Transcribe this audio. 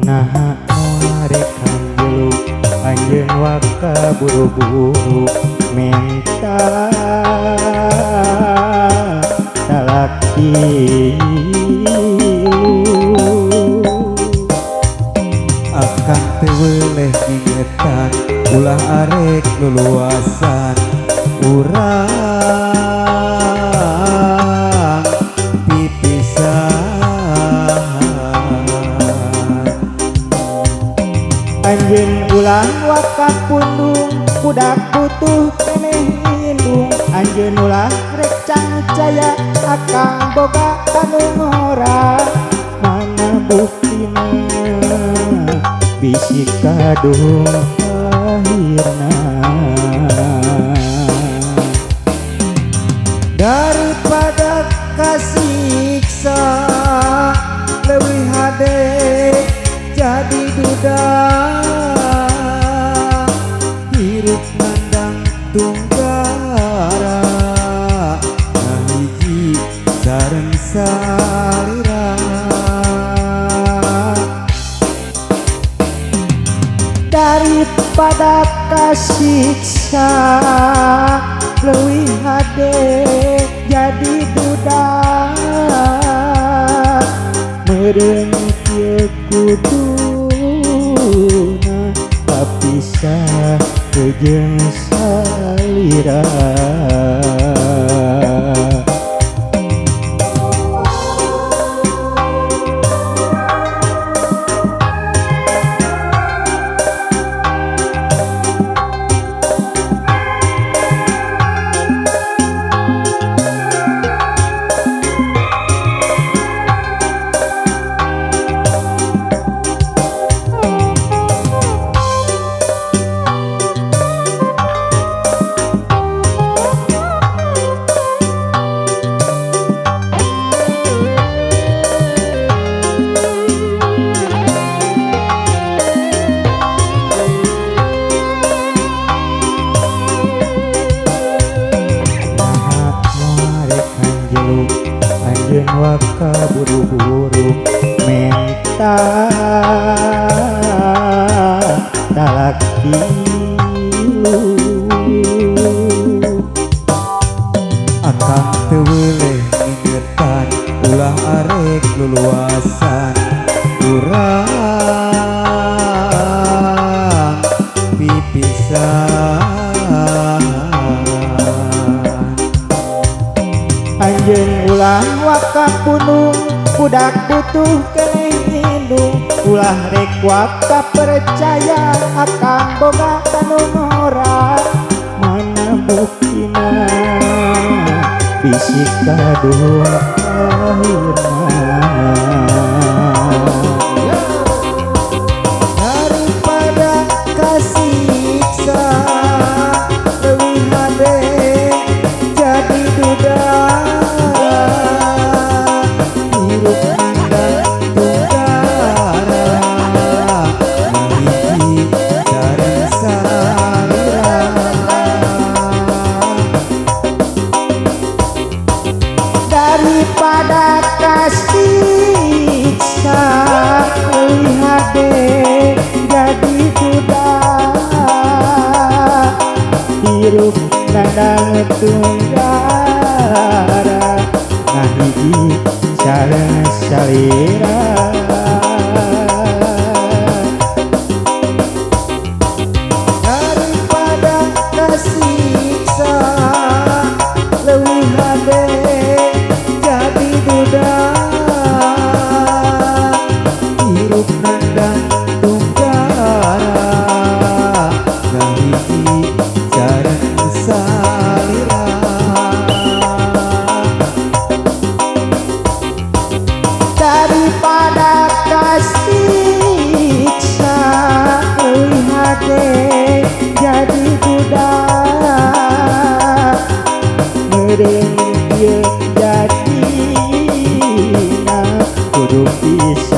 Nah muarek kanjeluk anjeun waka buru-buru menta talaki akan teweleh ngingetan ulah arek luluasan urang pipisan anjeun ulang waka pundung budak butuh keneh indung anjeun ulah rek cangcaya akang boga anu ngora mana buktina bisi kadung akhirna daripada kasiksa leuwih hade jadi duda hirup mandang tunggara hiji sareng salira daripada kasiksa leuwih hade jadi duda meureun kieu kuduna kapisah teu jeung salira anjeun waka buru-buru menta talaki akang teweleh ngingetan ulah arek luluasan urang pipisan anjeun ulah waka pundung budak butuh keneh indung ulah rek waka percaya akang boga anu ngora mana buktina bisi kadung akhirna daripada kasiksa leuwih hade jadi duda hirup mandang tunggara hiji sareng salira daripada kasiksa leuwih hade jadi duda hirup nandang tunggara ngahiji sareng salira daripada kasiksa leuwih hade jadi duda hirup nandang tunggara ngahiji sareng salira daripada kasiksa leuwih hade jadi duda meureun ieu jadina kudu bisa